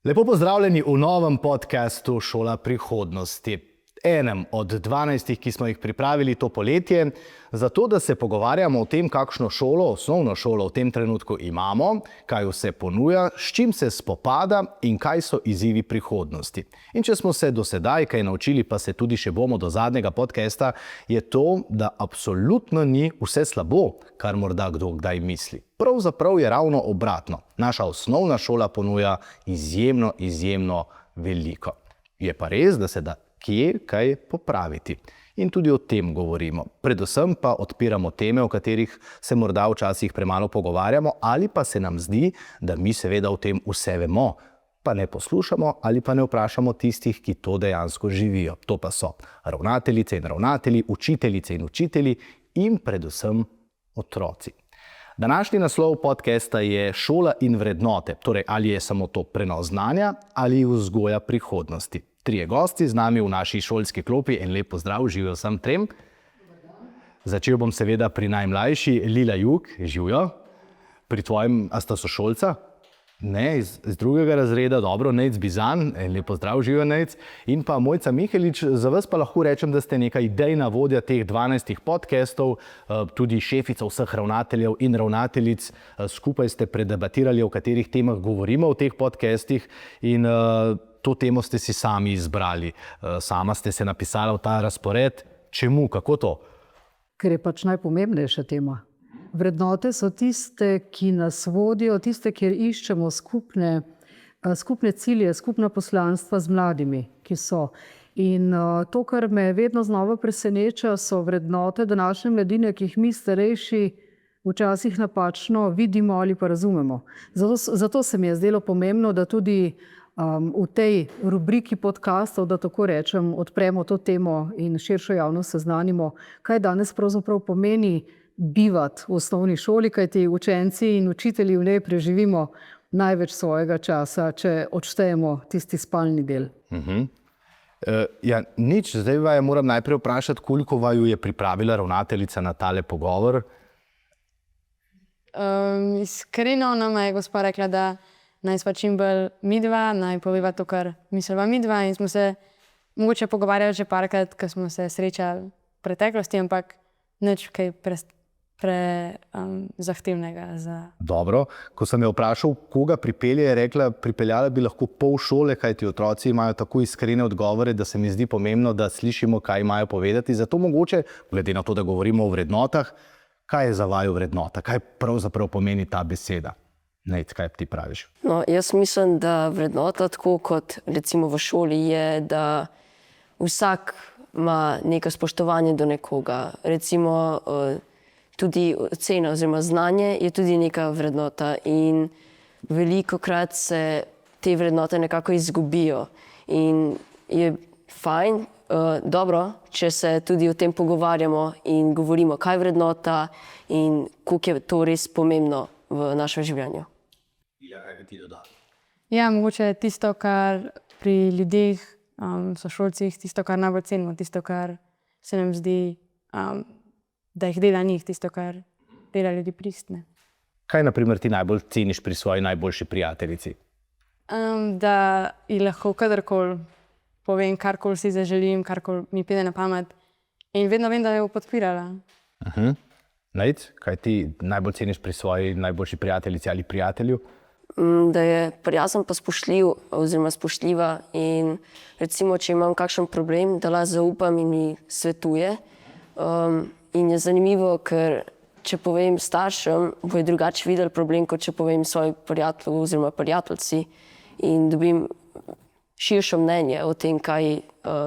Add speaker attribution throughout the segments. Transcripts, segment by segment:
Speaker 1: Lepo pozdravljeni v novem podcastu Šola prihodnosti. Enem od 12, ki smo jih pripravili to poletje, zato da se pogovarjamo o tem, kakšno šolo, osnovno šolo v tem trenutku imamo, kaj vse ponuja, s čim se spopada in kaj so izzivi prihodnosti. In če smo se do sedaj kaj naučili, pa se tudi še bomo do zadnjega podcasta, je to, da absolutno ni vse slabo, kar morda kdo kdaj misli. Pravzaprav je ravno obratno. Naša osnovna šola ponuja izjemno veliko. Je pa res, da se da kje kaj popraviti. In tudi o tem govorimo. Predvsem pa odpiramo teme, o katerih se morda včasih premalo pogovarjamo, ali pa se nam zdi, da mi seveda o tem vse vemo, pa ne poslušamo ali pa ne vprašamo tistih, ki to dejansko živijo. To pa so ravnateljice in ravnatelji, učiteljice in učitelji in predvsem otroci. Današnji naslov podcasta je Šola in vrednote, torej ali je samo to prenos znanja ali vzgoja prihodnosti. Trije gosti z nami v naši šolski klopi, en lep pozdrav, živijo vsem trem. Začel bom seveda pri najmlajši, Lila Jug, živijo. Pri tvojem, a sta sošolca? Ne, iz drugega razreda, dobro, Nejc Bizan, en lep pozdrav, živijo Nejc. In pa Mojca Mihelič, za vas pa lahko rečem, da ste neka idejna vodja teh 12 podcastov, tudi šefica vseh ravnateljev in ravnateljic. Skupaj ste predebatirali, o katerih temah govorimo v teh podcastih in to temo ste si sami izbrali. Sama ste se napisala v ta razpored. Čemu? Kako to?
Speaker 2: Ker je pač najpomembnejša tema. Vrednote so tiste, ki nas vodijo, tiste, kjer iščemo skupne cilje, skupna poslanstva z mladimi, ki so. In to, kar me vedno znova preseneča, so vrednote današnje mladine, ki jih mi starejši včasih napačno vidimo ali pa razumemo. Zato se mi je zdelo pomembno, da tudi v tej rubriki podcastov, da tako rečem, odpremo to temo in širšo javnost seznanimo, kaj danes pravzaprav pomeni bivati v osnovni šoli, kajti učenci in učitelji v njej preživimo največ svojega časa, če odštejemo tisti spalni del.
Speaker 1: Nič, zdaj vaju moram najprej vprašati, koliko vaju je pripravila ravnateljica na tale pogovor?
Speaker 3: Iskreno nama je gospa rekla, da naj sva čim bolj midva, naj poveva to, kar misliva midva, in smo se mogoče pogovarjali že parkrat, ko smo se srečali v preteklosti, ampak nič kaj zahtevnega za...
Speaker 1: Dobro, ko sem jo vprašal, koga pripelje, je rekla, pripeljala bi lahko pol šole, kajti otroci imajo tako iskrene odgovore, da se mi zdi pomembno, da slišimo, kaj imajo povedati. Zato mogoče, glede na to, da govorimo o vrednotah, kaj je za vaju vrednota? Kaj pravzaprav pomeni ta beseda? Nejc, kaj ti praviš?
Speaker 4: No, jaz mislim, da vrednota, tako kot recimo v šoli, je, da vsak ima neko spoštovanje do nekoga. Recimo tudi ocena oziroma znanje je tudi neka vrednota in velikokrat se te vrednote nekako izgubijo. In je fajn, dobro, če se tudi o tem pogovarjamo in govorimo, kaj je vrednota in koliko je to res pomembno v našem življenju.
Speaker 3: Ja, mogoče tisto, kar pri ljudeh, sošolcih, tisto, kar najbolj cenimo, tisto, kar se nam zdi, da jih dela njih, tisto, kar dela ljudi pristne.
Speaker 1: Kaj, na primer, ti najbolj ceniš pri svoji najboljši prijateljici?
Speaker 3: Da ji lahko kadarkoli povem, karkoli si zaželim, karkoli mi pride na pamet, in vedno vem, da jo podpirala.
Speaker 1: Nejc, kaj ti najbolj ceniš pri svoji najboljši prijateljici ali prijatelju?
Speaker 4: Da je prijazen pa spoštljiv oziroma spoštljiva in recimo, če imam kakšen problem, da lahko zaupam in mi svetuje. In je zanimivo, ker če povem staršem, bojo drugače videli problem, kot če povem svojim prijatelju oziroma prijateljci in dobim širšo mnenje o tem, kaj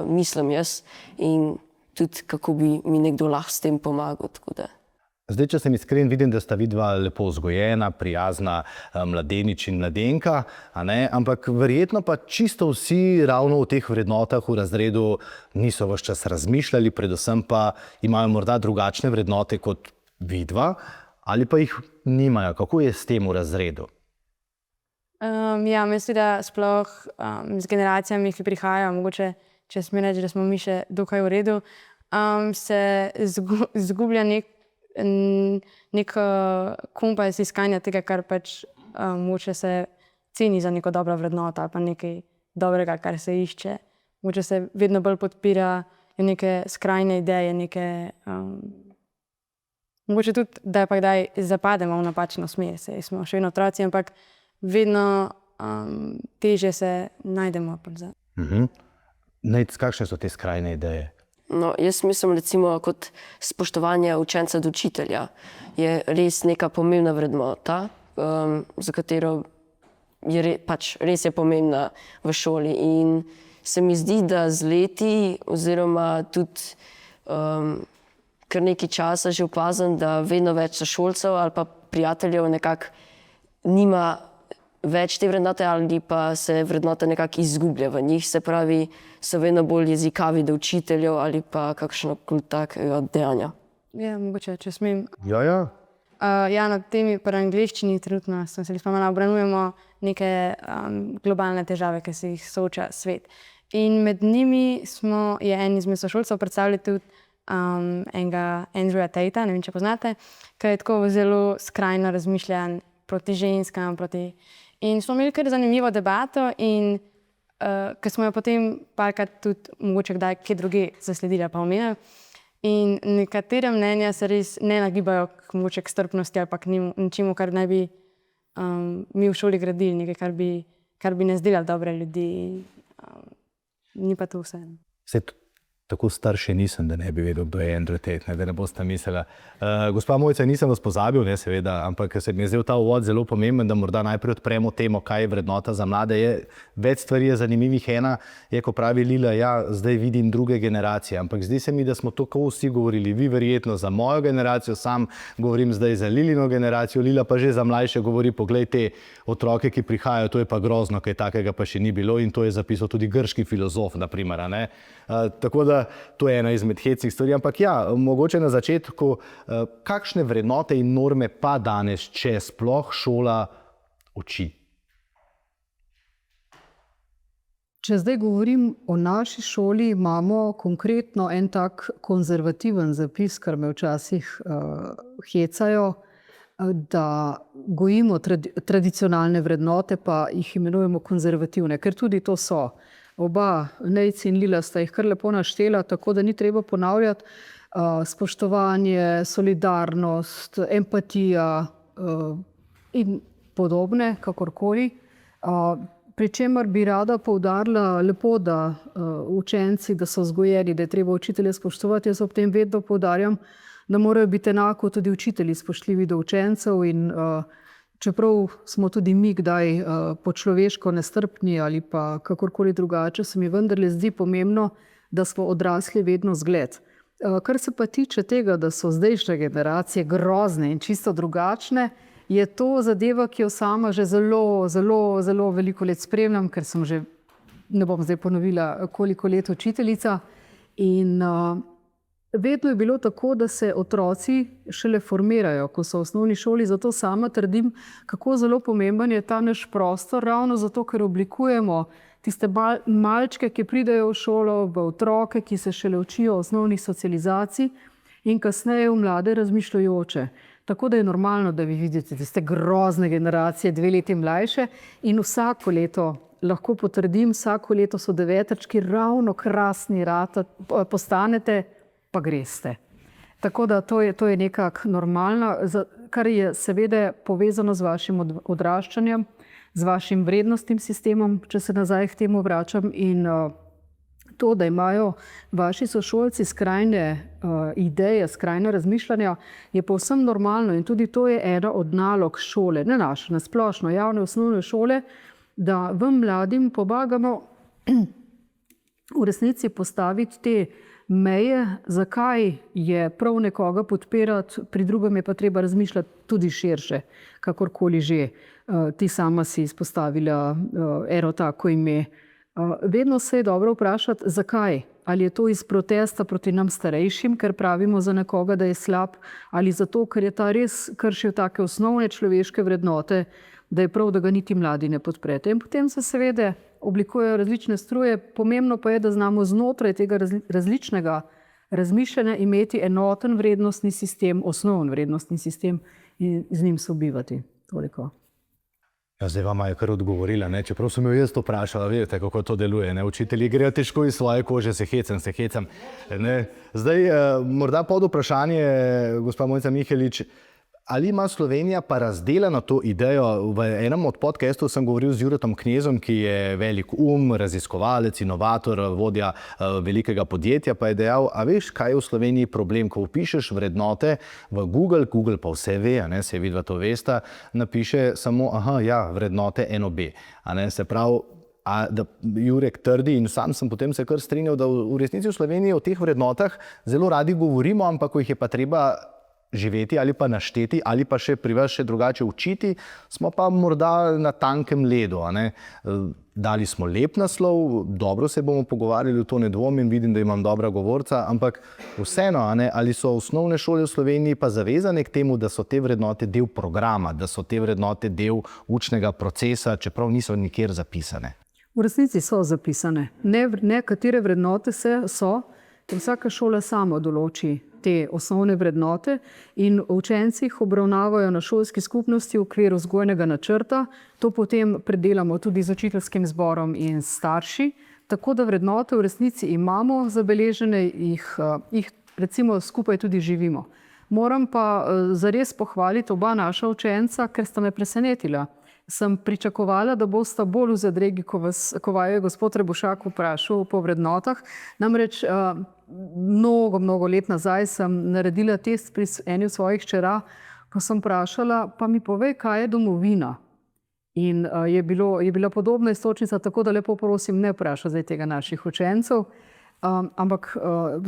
Speaker 4: mislim jaz in tudi kako bi mi nekdo lahko s tem pomagal.
Speaker 1: Zdaj, če sem iskren, vidim, da sta vidva lepo vzgojena, prijazna mladenič in mladenka, ampak verjetno pa čisto vsi ravno o teh vrednotah v razredu niso ves čas razmišljali, predvsem pa imajo morda drugačne vrednote kot vidva, ali pa jih nimajo. Kako je s tem v razredu?
Speaker 3: Ja, mislim, da sploh z generacijami, ki prihajajo, mogoče, če smem reči, da smo mi še dokaj v redu, se izgublja nek kompas iskanja tega, kar pač mogoče se ceni za neko dobro vrednoto ali pa nekaj dobrega, kar se išče. Mogoče se vedno bolj podpirajo neke skrajne ideje, mogoče tudi, da pa kdaj zapademo v napačno smer. Smo še vedno otroci, ampak vedno težje se najdemo.
Speaker 1: Nejc, kakšne so te skrajne ideje?
Speaker 4: No, jaz mislim, recimo, kot spoštovanje učenca do učitelja je res neka pomembna vrednota, za katero je res je pomembna v šoli. In se mi zdi, da z leti oziroma tudi kar nekaj časa že opazim, da vedno več sošolcev ali pa prijateljev nekako nima več te vrednote ali pa se vrednota nekako izgublja v njih. Se pravi, so vedno bolj jezikavi do učiteljev ali pa kakšno takega dejanja.
Speaker 3: Ja, mogoče, če smem.
Speaker 1: Ja.
Speaker 3: Ja, na temi pri angleščini trenutno smo se malo obranujemo neke globalne težave, ki se jih sooča svet. In med njimi je en izmed sošolcev predstavljal tudi enega Andrewa Tatea, ne vem, če poznate, ki je tako zelo skrajno razmišljan proti ženskam, In smo imeli kar zanimivo debato in ker smo jo potem parkrat tudi mogoče kdaj kje druge zasledili pa omenili. In nekatere mnenja se res ne nagibajo mogoče k strpnosti ali pa k ničemu, kar naj bi mi v šoli gradili, nekaj, kar bi nas delali dobre ljudi. Ni pa to vse.
Speaker 1: Tako star še nisem, da ne bi vedel, kdo je Andrew Tate, da ne boste mislila. Gospa Mojca, nisem vas pozabil, seveda, ampak se mi je zdel ta uvod zelo pomemben, da morda najprej odpremo temo, kaj je vrednota za mlade. Več stvari je zanimivih. Ena je, ko pravi Lila, ja, zdaj vidim druge generacije, ampak zdi se mi, da smo to vsi govorili. Vi verjetno za mojo generacijo, sam govorim zdaj za Lilino generacijo, Lila pa že za mlajše govori, poglej te otroke, ki prihajajo, to je pa grozno, kaj takega pa še ni bilo in to je zapisal tudi grški filozof, na primer, ne? Tako da to je ena izmed hecnih stvari, ampak ja, mogoče na začetku, kakšne vrednote in norme pa danes, če sploh šola uči?
Speaker 2: Če zdaj govorim o naši šoli, imamo konkretno en tak konzervativen zapis, kar me včasih hecajo, da gojimo tradicionalne vrednote, pa jih imenujemo konzervativne, ker tudi to so. Oba, Nejc in Lila, sta jih kar lepo naštela, tako da ni treba ponavljati. Spoštovanje, solidarnost, empatija in podobne, kakorkoli. Pri čemer bi rada poudarila lepo, da učenci, da so vzgojeni, da je treba učitelje spoštovati. Jaz ob tem vedno poudarjam, da morajo biti enako tudi učitelji spoštljivi do učencev in čeprav smo tudi mi kdaj po človeško nestrpni ali pa kakorkoli drugače, se mi vendarle zdi pomembno, da smo odrasli vedno zgled. Kar se pa tiče tega, da so zdajšnje generacije grozne in čisto drugačne, je to zadeva, ki jo sama že zelo veliko let spremljam, ker sem že, ne bom zdaj ponovila, koliko let učiteljica. In vedno je bilo tako, da se otroci šele formirajo, ko so v osnovni šoli, zato sama trdim, kako zelo pomemben je ta naš prostor, ravno zato, ker oblikujemo tiste malčke, ki pridejo v šolo, v otroke, ki se šele učijo osnovnih socializacij in kasneje v mlade razmišljajoče. Tako da je normalno, da vi vidite tiste grozne generacije, 2 leti mlajše in vsako leto, lahko potrdim, vsako leto so deveterčki ravno krasni postanete, pa greste. Tako da to je nekako normalno, kar je seveda povezano z vašim odraščanjem, z vašim vrednostnim sistemom, če se nazaj k temu vračam. In to, da imajo vaši sošolci skrajne ideje, skrajne razmišljanja, je povsem normalno in tudi to je ena od nalog šole, ne naše, na splošno javne osnovne šole, da vam mladim pomagamo v resnici postaviti te meje, zakaj je prav nekoga podpirati, pri drugem je pa treba razmišljati tudi širše, kakorkoli že. Ti sama si izpostavila eno tako ime. Vedno se je dobro vprašati, zakaj. Ali je to iz protesta proti nam starejšim, ker pravimo za nekoga, da je slab, ali zato, ker je ta res kršil take osnovne človeške vrednote, da je prav, da ga niti mladi ne podprete. In potem se seveda oblikujejo različne struje. Pomembno pa je, da znamo znotraj tega različnega razmišljanja imeti enoten vrednostni sistem, osnoven vrednostni sistem in z njim sobivati. Toliko.
Speaker 1: Ja, zdaj vama je kar odgovorila, ne? Čeprav sem jo jaz to vprašala, veste, kako to deluje. Ne? Učitelji grejo težko iz svoje kože, se hecam. Ne? Zdaj, morda pod vprašanje, gospa Mojca Mihelič, ali ima Slovenija pa razdeljeno to idejo? V enem od podcastov sem govoril z Juretom Knezom, ki je velik raziskovalec, inovator, vodja velikega podjetja, pa je dejal, a veš, kaj je v Sloveniji problem, ko vpišeš vrednote v Google pa vse ve, a ne, se vidva to vesta, napiše samo, vrednote NOB. A ne, se pravi, da Jurek trdi in sam sem potem se kar strinjal, da v resnici v Sloveniji o teh vrednotah zelo radi govorimo, ampak ko jih je pa treba živeti ali pa našteti ali pa še pri vas še drugače učiti, smo pa morda na tankem ledu. A ne? Dali smo lep naslov, dobro se bomo pogovarjali, to ne dvomim, vidim, da imam dobra govorca, ampak vseeno, a ne? Ali so osnovne šole v Sloveniji pa zavezane k temu, da so te vrednote del programa, da so te vrednote del učnega procesa, čeprav niso nikjer zapisane?
Speaker 2: V resnici so zapisane. Nekatere vrednote so, vsaka šola sama določi te osnovne vrednote in učenci jih obravnavajo na šolski skupnosti v okviru vzgojnega načrta. To potem predelamo tudi z učiteljskim zborom in starši. Tako da vrednote v resnici imamo zabeležene, jih recimo skupaj tudi živimo. Moram pa zares pohvaliti oba naša učenca, ker sta me presenetila. Sem pričakovala, da bosta bolj v zadregi, ko vaju je gospod Rebušak vprašal po vrednotah. Namreč mnogo let nazaj sem naredila test pri eni od svojih hčera, ko sem vprašala, pa mi povej, kaj je domovina. In je bila podobna iztočnica, tako da lepo prosim, ne vpraša zdaj tega naših učencev, ampak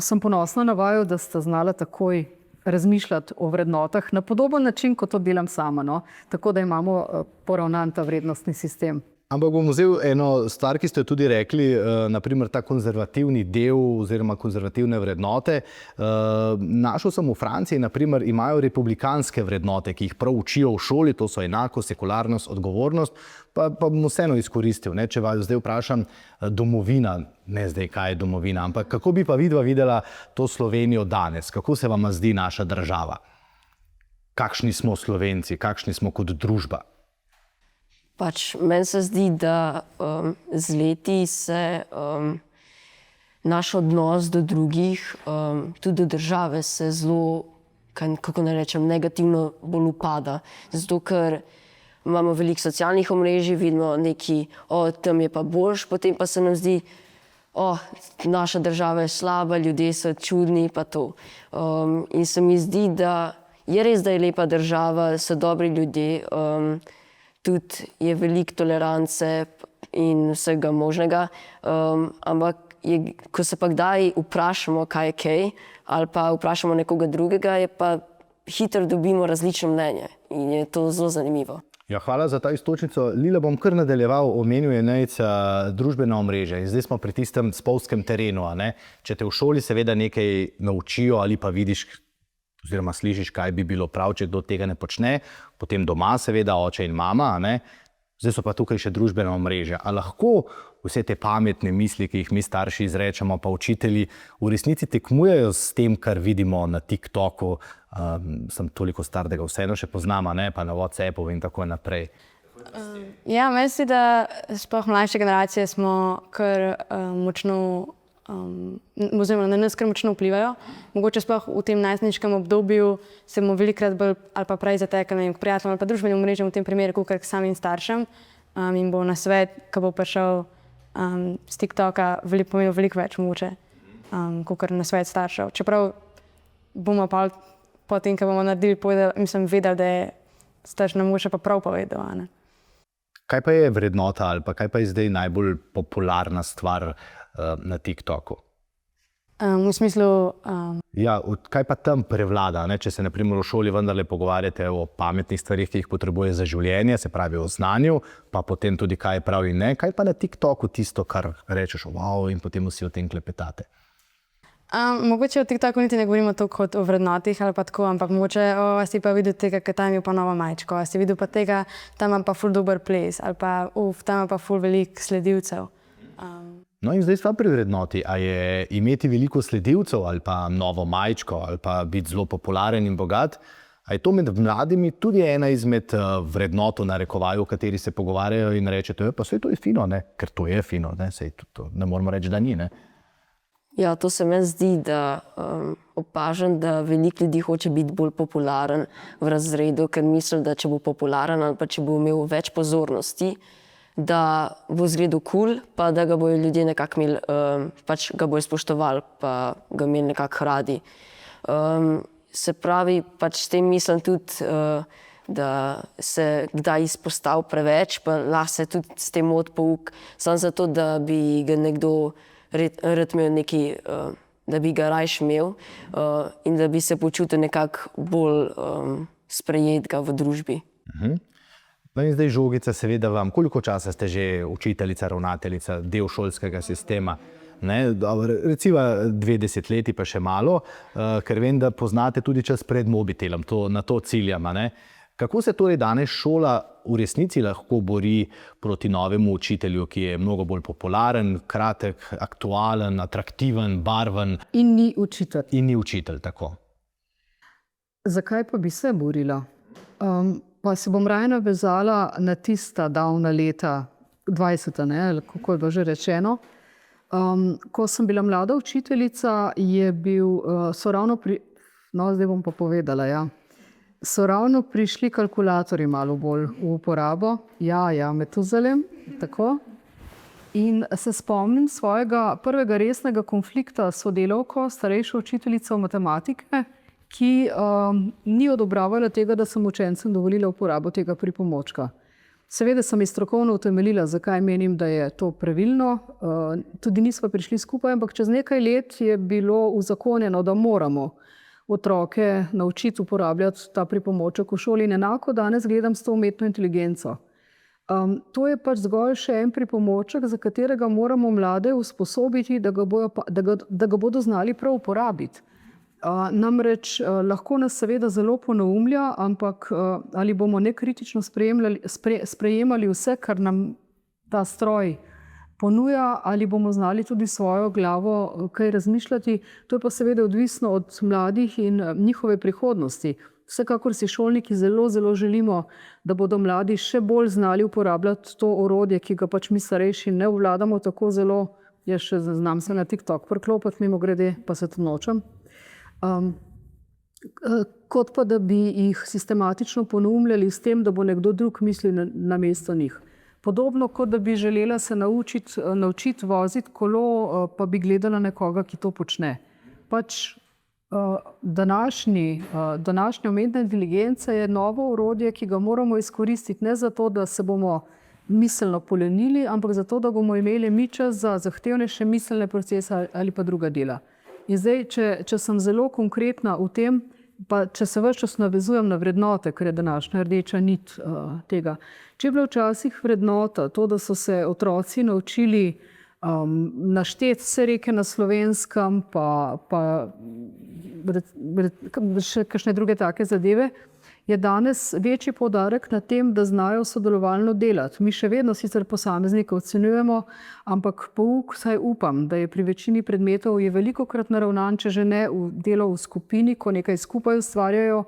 Speaker 2: sem ponosna na vaju, da sta znala takoj razmišljati o vrednotah na podoben način, kot to delam sama, no? Tako da imamo poravnan ta vrednostni sistem.
Speaker 1: Ampak bom vzel eno stvar, ki ste tudi rekli, naprimer ta konzervativni del oziroma konzervativne vrednote. Našel sem v Franciji, naprimer, imajo republikanske vrednote, ki jih prav učijo v šoli, to so enakost, sekularnost, odgovornost, pa bom vseeno izkoristil, ne? Če vas zdaj vprašam domovina, ne zdaj kaj je domovina, ampak kako bi pa vidva videla to Slovenijo danes, kako se vam zdi naša država? Kakšni smo Slovenci, kakšni smo kot družba?
Speaker 4: Meni se zdi, da z leti se naš odnos do drugih, tudi do države, se zelo, kako naj rečem, negativno bolj upada. Zato, ker imamo veliko socialnih omrežij, vidimo neki, tam je pa boljš, potem pa se nam zdi, naša država je slaba, ljudje so čudni, pa to. In se mi zdi, da je res, da je lepa država, so dobri ljudje, tudi je veliko tolerance in vsega možnega, ampak ko se pa kdaj vprašamo, kaj je kaj, ali pa vprašamo nekoga drugega, je pa hitro dobimo različno mnenje in je to zelo zanimivo.
Speaker 1: Ja, hvala za ta iztočnico. Lila, bom kar nadaljeval, omenil je Nejca družbena omrežja in zdaj smo pri tistem spolskem terenu, a ne? Če te v šoli seveda nekaj naučijo ali pa vidiš oziroma slišiš, kaj bi bilo prav, če kdo tega ne počne, potem doma seveda oče in mama, a ne? Zdaj so pa tukaj še družbena omrežja. A lahko vse te pametne misli, ki jih mi starši izrečemo, pa učitelji, v resnici tekmujejo s tem, kar vidimo na TikToku, sem toliko star, da ga vseeno še poznam, a ne? Pa na WhatsAppu in tako naprej.
Speaker 3: Ja, mislim, da sploh mlajše generacije smo kar močno oziroma na nas kar močno vplivajo. Mogoče sploh v tem najstniškem obdobju se bomo velikokrat bolj ali pa prej zatekali k prijateljem ali pa družbenim omrežjem, v tem primeru kakor k samim staršem, in bo na svet, ko bo prišel z TikToka, pomenil veliko več mogoče, kakor na svet staršev. Čeprav bomo pa po tem, ko bomo naredili, vedeli, da je starš nam mogoče pa prav povedal, a ne.
Speaker 1: Kaj pa je vrednota ali pa kaj pa je zdaj najbolj popularna stvar na TikToku?
Speaker 3: V smislu...
Speaker 1: Ja, kaj pa tam prevlada, ne? Če se na primer v šoli vendarle pogovarjate o pametnih stvarih, ki jih potrebuje za življenje, se pravi o znanju, pa potem tudi kaj je prav in ne. Kaj pa na TikToku tisto, kar rečeš, wow, in potem vsi o tem klepetate?
Speaker 3: Mogoče o TikToku niti ne govorimo toliko kot o vrednotih ali pa tako, ampak mogoče si pa videl tega, ker tam je pa nova majčko, si videl pa tega, tam ima pa ful dober ples ali pa tam ima pa ful veliko sledilcev.
Speaker 1: No in zdaj sva pri vrednoti, a je imeti veliko sledilcev ali pa novo majčko ali pa biti zelo popularen in bogat, A je to med mladimi tudi ena izmed vrednot, v narekovaju, o kateri se pogovarjajo in rečete, pa saj to je fino, ne? Ker to je fino, ne? Sej to ne moramo reči, da ni. Ne?
Speaker 4: Ja, to se meni zdi, da opažam, da veliko ljudi hoče biti bolj popularen v razredu, ker misli, da če bo popularen ali pa če bo imel več pozornosti, da bo izgledal kul, pa da ga bojo ljudje nekako imeli, pač ga bojo spoštovali, pa ga imeli nekako radi. Se pravi, pač s tem mislim tudi, da se kdaj izpostavi preveč, pa lahko se tudi s tem moti pouk, samo zato, da bi ga nekdo rad imel neki, da bi ga rajš imel in da bi se počutil nekako bolj sprejetega v družbi.
Speaker 1: No in zdaj žogica, seveda vam, koliko časa ste že učiteljica, ravnateljica, del šolskega sistema? Ne, recimo 20 leti pa še malo, ker vem, da poznate tudi čas pred mobitelom, na to ciljam. Ne? Kako se torej danes šola v resnici lahko bori proti novemu učitelju, ki je mnogo bolj popularen, kratek, aktualen, atraktiven, barven?
Speaker 2: In ni učitelj.
Speaker 1: In ni učitelj, tako.
Speaker 2: Zakaj pa bi se borila? Pa se bom raje navezala na tista davna leta, 20, ne, kako je bilo že rečeno. Ko sem bila mlada učiteljica, so ravno zdaj bom pa povedala, ja. So ravno prišli kalkulatorji malo bolj v uporabo. Ja, Metuzalem, tako. In se spomnim svojega prvega resnega konflikta s sodelavko, starejšo učiteljico matematike, ki ni odobravala tega, da sem učencem dovolila uporabo tega pripomočka. Seveda sem ji strokovno utemeljila, zakaj menim, da je to pravilno. Tudi nismo prišli skupaj, ampak čez nekaj let je bilo uzakonjeno, da moramo otroke naučiti uporabljati ta pripomoček v šoli. In enako danes gledam s to umetno inteligenco. To je pač zgolj še en pripomoček, za katerega moramo mlade usposobiti, da ga bodo znali prav uporabiti. Namreč lahko nas seveda zelo ponaumlja, ampak ali bomo nekritično sprejemali vse, kar nam ta stroj ponuja, ali bomo znali tudi svojo glavo kaj razmišljati, to je pa seveda odvisno od mladih in njihove prihodnosti. Vsekakor si šolniki zelo, zelo želimo, da bodo mladi še bolj znali uporabljati to orodje, ki ga pač mi starejši ne obvladamo tako zelo. Jaz še znam se na TikTok priklopiti, mimogrede, pa se to nočem. Kot pa da bi jih sistematično ponaumljali s tem, da bo nekdo drug mislil namesto njih. Podobno kot da bi želela se naučiti voziti kolo, pa bi gledala nekoga, ki to počne. Pač današnja umetna inteligenca je novo orodje, ki ga moramo izkoristiti ne zato, da se bomo miselno polenili, ampak zato, da bomo imeli mi čas za zahtevnejše miselne procese ali pa druga dela. In zdaj, če sem zelo konkretna v tem, pa če se ves čas navezujem na vrednote, ker je današnja rdeča nit tega. Če je bila včasih vrednota to, da so se otroci naučili našteti vse reke na Slovenskem, pa še kakšne druge take zadeve, je danes večji poudarek na tem, da znajo sodelovalno delati. Mi še vedno sicer posameznike ocenjujemo, ampak pouk, vsaj upam, da je pri večini predmetov je velikokrat naravnan, če že ne v delo v skupini, ko nekaj skupaj ustvarjajo,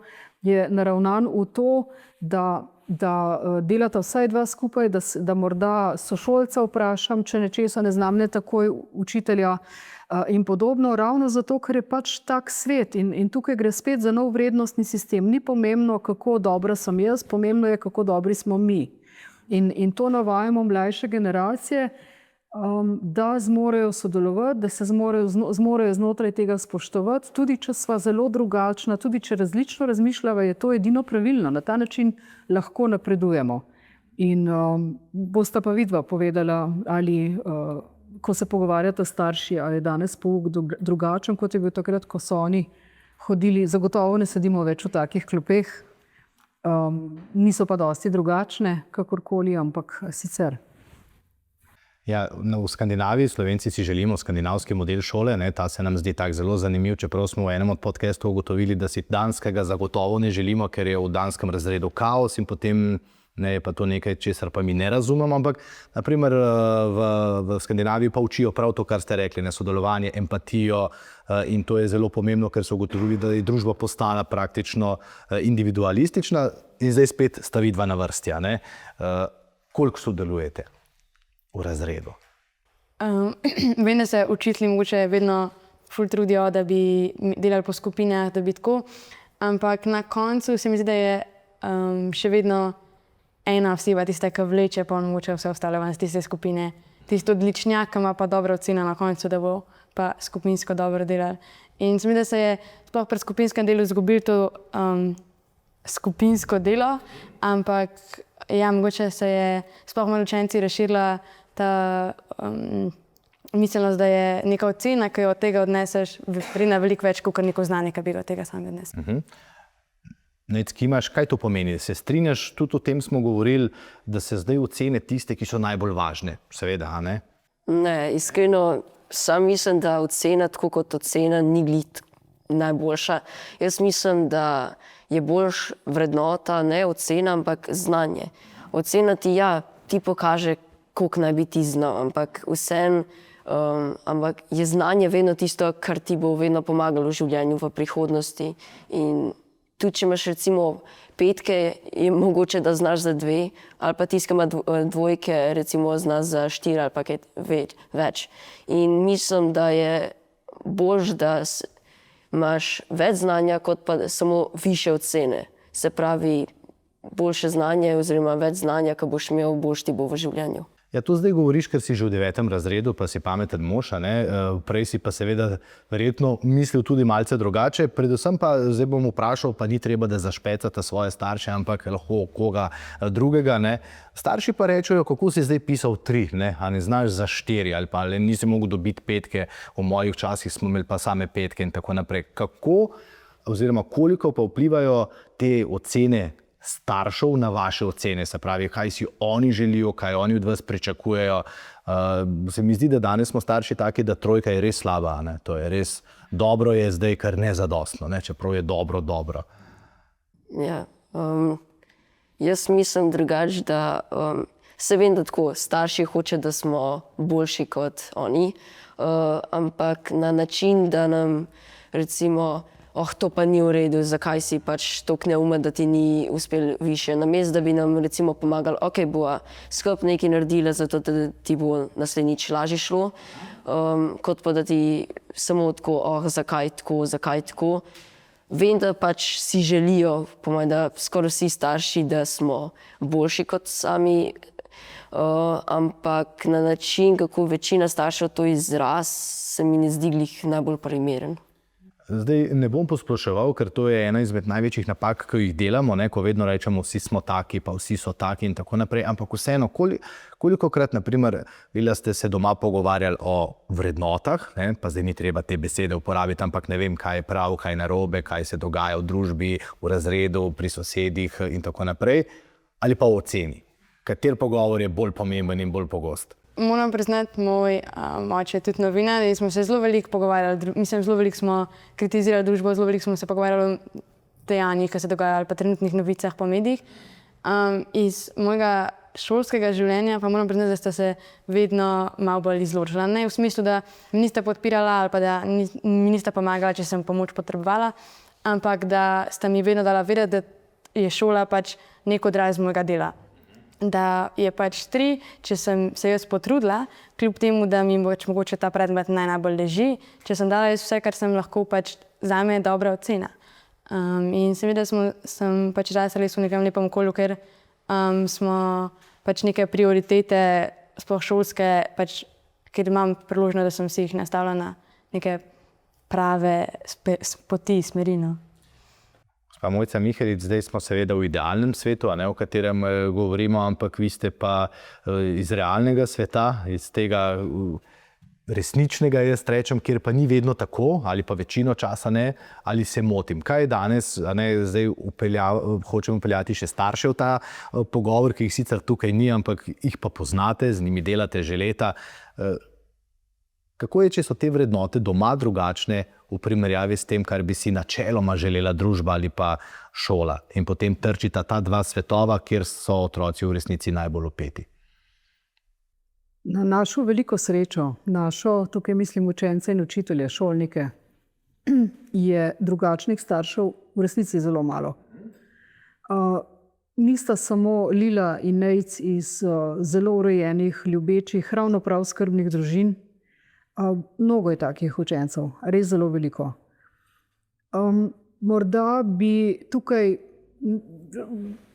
Speaker 2: je naravnan v to, da delata vsaj dva skupaj, da morda sošolca vprašam, če nečesa ne znam, ne takoj učitelja in podobno, ravno zato, ker je pač tak svet in tukaj gre spet za nov vrednostni sistem. Ni pomembno, kako dobra sem jaz, pomembno je, kako dobri smo mi. In to navajamo mlajše generacije, da zmorejo sodelovati, da se zmorejo znotraj tega spoštovati, tudi če sva zelo drugačna, tudi če različno razmišljava, je to edino pravilno. Na ta način lahko napredujemo. In bosta pa vidva povedala, ali ko se pogovarjata starši, ali je danes pouk drugačen, kot je bil takrat, ko so oni hodili. Zagotovo ne sedimo več v takih klopeh. Niso pa dosti drugačne, kakorkoli, ampak sicer.
Speaker 1: Ja, v Skandinaviji, Slovenci si želimo skandinavski model šole, ne, ta se nam zdi tak zelo zanimiv, čeprav smo v enem od podcastov ugotovili, da si danskega zagotovo ne želimo, ker je v danskem razredu kaos in potem ne, je pa to nekaj, česar pa mi ne razumemo, ampak naprimer v Skandinaviji pa učijo prav to, kar ste rekli, ne, sodelovanje, empatijo in to je zelo pomembno, ker so ugotovili, da je družba postala praktično individualistična in zdaj spet sta vidva na vrsti, a ne. Koliko sodelujete v razredu?
Speaker 3: Vem, da se učitelji mogoče vedno ful trudijo, da bi delali po skupinah, da bi tako, ampak na koncu se mi zdi, da je še vedno ena oseba tista, ki vleče pa mogoče vse ostale ven z tiste skupine. Tisto odličnjak, ki ima pa dobro oceno na koncu, da bo pa skupinsko dobro delali. In se mi, da se je sploh pri skupinskem delu izgubilo to skupinsko delo, ampak ja, mogoče se je sploh med učenci razširila ta miselnost, da je neka ocena, ki jo od tega odneseš, vredna veliko več, kot neko znanje, ki bi ga od tega samega odnesel.
Speaker 1: Nec, Kimaš, kaj to pomeni? Se strinjaš, tudi o tem smo govorili, da se zdaj ocene tiste, ki so najbolj važne, seveda, a ne?
Speaker 4: Ne, iskreno, sam mislim, da ocena tako kot ocena ni glih najboljša. Jaz mislim, da je boljš vrednota, ne ocena, ampak znanje. Ocena ti, ja, ti pokaže, koliko naj bi ti znal, ampak vseeno, ampak je znanje vedno tisto, kar ti bo vedno pomagalo v življenju v prihodnosti. In tudi, če imaš recimo 5, je mogoče, da znaš za 2, ali pa tisti, ki ima 2, recimo znaš za 4 ali pa kaj več. In mislim, da je boljš, da imaš več znanja, kot pa samo višje ocene. Se pravi, boljše znanje oziroma več znanja, ki boš imel, boljš ti bo v življenju.
Speaker 1: Ja, to zdaj govoriš, ker si že v 9. razredu, pa si pameten mož, a ne? Prej si pa seveda verjetno mislil tudi malce drugače. Predvsem pa zdaj bom vprašal, pa ni treba, da zašpecate svoje starše, ampak lahko koga drugega, ne? Starši pa rečejo, kako si zdaj pisal 3, ne? A ne znaš za 4 ali pa nisi mogel dobiti 5, v mojih časih smo imeli pa same 5 in tako naprej. Kako oziroma koliko pa vplivajo te ocene staršev na vaše ocene, se pravi, kaj si oni želijo, kaj oni od vas pričakujejo. Se mi zdi, da danes smo starši taki, da 3 je res slaba, ne? To je res dobro, je zdaj kar nezadostno, ne? Čeprav je dobro.
Speaker 4: Ja, jaz mislim drugače, da se vem, da tako starši hoče, da smo boljši kot oni, ampak na način, da nam recimo to pa ni v redu, zakaj si pač toliko neumen, da ti ni uspel više. Namesto, da bi nam recimo pomagali, bova skupaj nekaj naredila, zato da ti bo naslednjič lažje šlo, kot pa da ti samo tako, zakaj tako. Vem, da pač si želijo, po mojem, da skoraj vsi starši, da smo boljši kot sami, ampak na način, kako večina staršev to izraz, se mi ne zdi glih najbolj primeren.
Speaker 1: Zdaj ne bom posploševal, ker to je ena izmed največjih napak, ki jih delamo, ne? Ko vedno rečemo, vsi smo taki, pa vsi so taki in tako naprej, ampak vseeno, kolikokrat, naprimer, ste se doma pogovarjali o vrednotah, ne? Pa zdaj ni treba te besede uporabiti, ampak ne vem, kaj je prav, kaj je narobe, kaj se dogaja v družbi, v razredu, pri sosedih in tako naprej, ali pa o oceni. Kater pogovor je bolj pomemben in bolj pogost?
Speaker 3: Moram priznati, moj oče je tudi novinar in smo se zelo veliko pogovarjali, zelo veliko smo kritizirali družbo, zelo veliko smo se pogovarjali o dejanjih, ki se dogajajo ali pa trenutnih novicah po medijih. Iz mojega šolskega življenja pa moram priznati, da sta se vedno malo bolj izločila. Ne v smislu, da mi nista podpirala ali pa da mi nista pomagala, če sem pomoč potrebovala, ampak da sta mi vedno dala vedeti, da je šola pač nek odraz mojega dela. Da je pač 3, če sem se jaz potrudila, kljub temu, da mi mogoče ta predmet najbolj leži, če sem dala jaz vse, kar sem lahko, pač zame je dobra ocena. In seveda sem pač rasla v nekem lepem okolju, ker smo pač neke prioritete, sploh šolske, pač, ker imam priložnost, da sem si jih nastavila na neke prave poti, smeri.
Speaker 1: Pa Mojca Mihelič, zdaj smo seveda v idealnem svetu, a ne, o katerem govorimo, ampak vi ste pa iz realnega sveta, iz tega resničnega, jaz rečem, kjer pa ni vedno tako, ali pa večino časa ne, ali se motim. Kaj je danes, a ne, zdaj hočemo vpeljati še starše v ta pogovor, ki jih sicer tukaj ni, ampak jih pa poznate, z njimi delate že leta. Kako je, če so te vrednote doma drugačne, v primerjavi s tem, kar bi si načeloma želela družba ali pa šola. In potem trčita ta dva svetova, kjer so otroci v resnici najbolj vpeti.
Speaker 2: Na našo veliko srečo, tukaj mislim učence in učitelje, šolnike, je drugačnih staršev v resnici zelo malo. Nista samo Lila in Nejc iz zelo urejenih, ljubečih, ravno prav skrbnih družin. Mnogo je takih učencev, res zelo veliko. Morda bi tukaj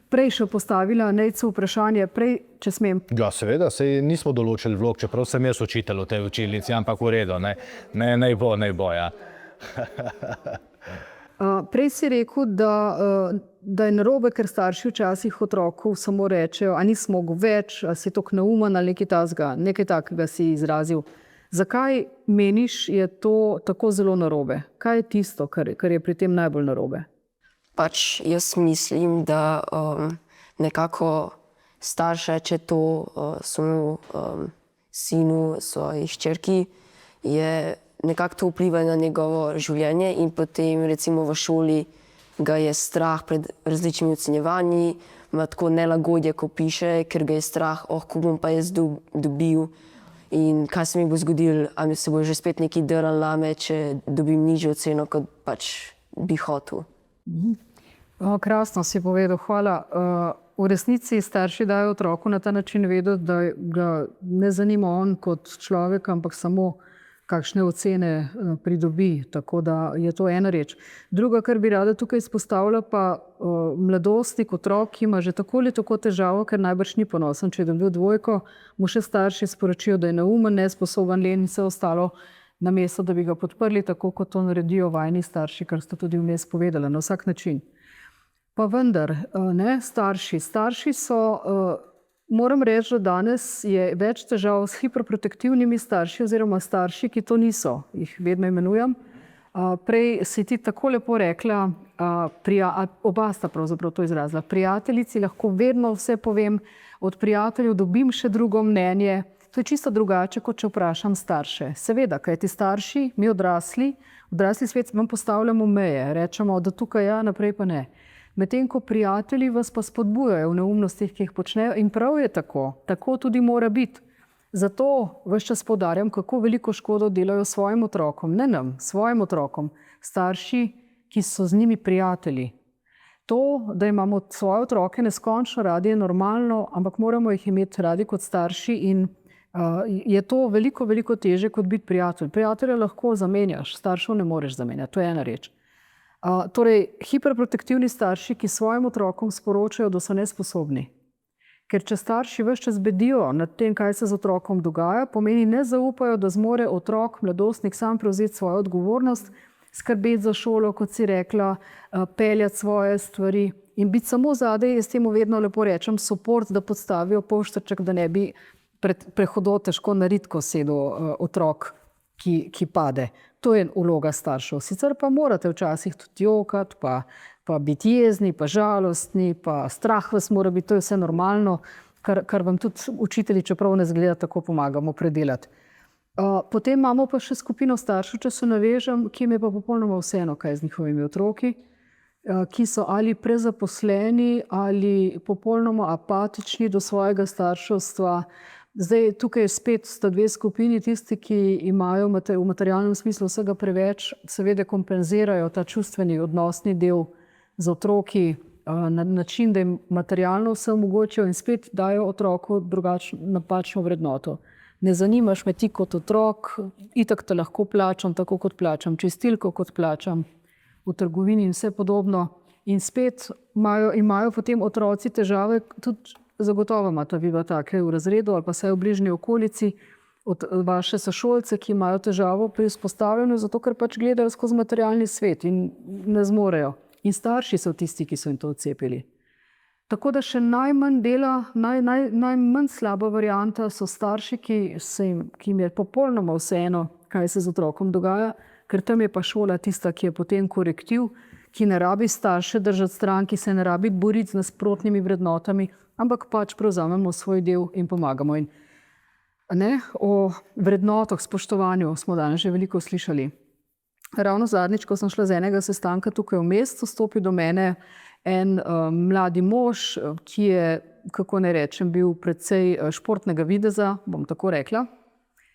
Speaker 2: prej še postavila Nejcu vprašanje, če smem.
Speaker 1: Ja, seveda, saj nismo določili vlog, čeprav sem jaz učitelj v tej učilnici, ampak v redu, naj bo, ja.
Speaker 2: Prej si rekel, da je narobe, ker starši včasih otroku samo rečejo, a nisi mogel več, a si toliko neumen ali nekaj takega si izrazil. Zakaj meniš, je to tako zelo narobe? Kaj je tisto, kar je pri tem najbolj narobe?
Speaker 4: Pač jaz mislim, da nekako starše, če to svojemu sinu, svoji hčerki, je nekako to vpliva na njegovo življenje in potem recimo v šoli ga je strah pred različnimi ocenjevanji, ima tako nelagodje, ko piše, ker ga je strah, ko bom pa jaz dobil in kaj se mi bo zgodilo, ali se bo že spet nekaj drl name, če dobim nižjo oceno, kot pač bi hotel.
Speaker 2: Krasno si povedal, hvala. V resnici starši dajo otroku na ta način vedeti, da ga ne zanima on kot človek, ampak samo kakšne ocene pridobi, tako da je to ena reč. Druga, kar bi rada tukaj izpostavila, pa mladostnik, otrok, ki ima že tako ali tako težavo, ker najbrž ni ponosen, če je dobil dvojko, mu še starši sporočijo, da je neumen, nesposoben, len in vse ostalo, namesto da bi ga podprli, tako kot to naredijo vajni starši, kar sta tudi vmes povedala, na vsak način. Pa vendar, starši so, moram reči, da danes je več težav s hiperprotektivnimi starši oziroma starši, ki to niso, jih vedno imenujem. Prej si ti tako lepo rekla, oba sta pravzaprav to izrazila, prijateljici lahko vedno vse povem, od prijateljev dobim še drugo mnenje. To je čisto drugače, kot če vprašam starše. Seveda, kaj ti starši, mi odrasli svet vam postavljamo meje, rečemo, da tukaj ja, naprej pa ne. Medtem ko prijatelji vas pa spodbujajo v neumnostih, ki jih počnejo, in prav je tako tudi mora biti. Zato ves čas poudarjam, kako veliko škodo delajo svojim otrokom, ne nam, svojim otrokom, starši, ki so z njimi prijatelji. To, da imamo svoje otroke neskončno radi, je normalno, ampak moramo jih imeti radi kot starši in je to veliko, veliko teže kot biti prijatelj. Prijatelja lahko zamenjaš, staršev ne moreš zamenjati, to je ena reč. Torej, hiperprotektivni starši, ki svojim otrokom sporočajo, da so nesposobni. Ker če starši ves čas bedijo nad tem, kaj se z otrokom dogaja, pomeni ne zaupajo, da zmore otrok, mladostnik sam prevzeti svojo odgovornost, skrbeti za šolo, kot si rekla, peljati svoje stvari in biti samo zadaj, jaz temu vedno lepo rečem, suport, da podstavijo poštrček, da ne bi prehodil težko na ritko sedel otrok, ki pade. To je vloga staršev. Sicer pa morate včasih tudi jokati, pa biti jezni, pa žalostni, pa strah vas mora biti, to je vse normalno, kar vam tudi učitelji, čeprav ne zgleda, tako pomagamo predelati. Potem imamo pa še skupino staršev, če se navežem, ki jim je pa popolnoma vseeno, kaj z njihovimi otroki, ki so ali prezaposleni ali popolnoma apatični do svojega starševstva. Zdaj, tukaj spet sta dve skupini, tisti, ki imajo v materialnem smislu vsega preveč, seveda kompenzirajo ta čustveni odnosni del z otroki na način, da jim materialno vse omogočijo in spet dajo otroku napačno vrednoto. Ne zanimaš me ti kot otrok, itak te lahko plačam, tako kot plačam čistilko, kot plačam v trgovini in vse podobno. In spet imajo potem otroci težave, tudi zagotovo imate vi take v razredu ali pa vsaj v bližnji okolici od vaše sošolce, ki imajo težavo pri vzpostavljanju, zato ker pač gledajo skozi materialni svet in ne zmorejo. In starši so tisti, ki so jim to odcepili. Tako da še najmanj dela, najmanj slaba varianta so starši, ki jim je popolnoma vseeno, kaj se z otrokom dogaja, ker tam je pa šola tista, ki je potem korektiv, ki ne rabi starše držati stran, ki se ne rabi boriti z nasprotnimi vrednotami, ampak pač prevzamemo svoj del in pomagamo. O vrednotah, spoštovanju smo danes že veliko slišali. ravno zadnjič, ko sem šla z enega sestanka tukaj v mestu, stopi do mene en mladi mož, ki je, kako ne rečem, bil precej športnega videza, bom tako rekla.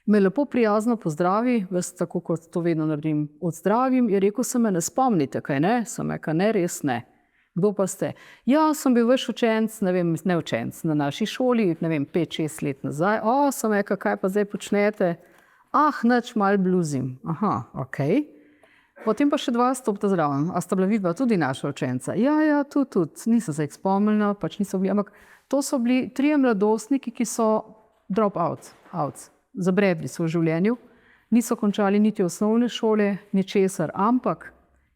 Speaker 2: Me lepo prijazno pozdravi, veste, tako kot to vedno naredim, odzdravim, je rekel, se me ne spomnite, kaj ne? Sem rekla, ne, res ne. Kdo pa ste? Ja, sem bil vaš učenec, ne učenec, na naši šoli, 5-6 let nazaj. Sem rekla, kaj pa zdaj počnete? Nič, malo bluzim. Aha, okej. Potem pa še 2 stopta zraven. A sta bila vidva tudi naša učenca? Ja, tudi. Nisem se jih spomnila, pač niso bili, ampak to so bili 3 mladostniki, ki so drop outs. Zabredli so v življenju, niso končali niti osnovne šole, ničesar, ampak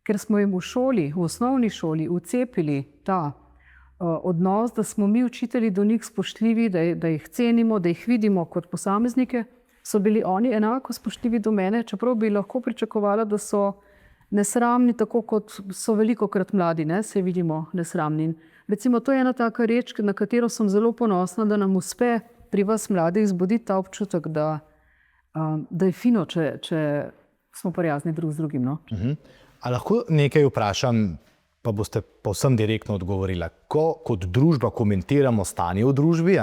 Speaker 2: ker smo jim v šoli, v osnovni šoli vcepili ta odnos, da smo mi učitelji do njih spoštljivi, da jih cenimo, da jih vidimo kot posameznike, so bili oni enako spoštljivi do mene, čeprav bi lahko pričakovala, da so nesramni, tako kot so velikokrat mladi, se vidimo nesramni. Recimo, to je ena taka reč, na katero sem zelo ponosna, da nam uspe pri vas mladih zbuditi ta občutek, da je fino, če smo prijazni drug z drugim. No?
Speaker 1: A lahko nekaj vprašam, pa boste povsem direktno odgovorila. Ko kot družba komentiramo stanje v družbi,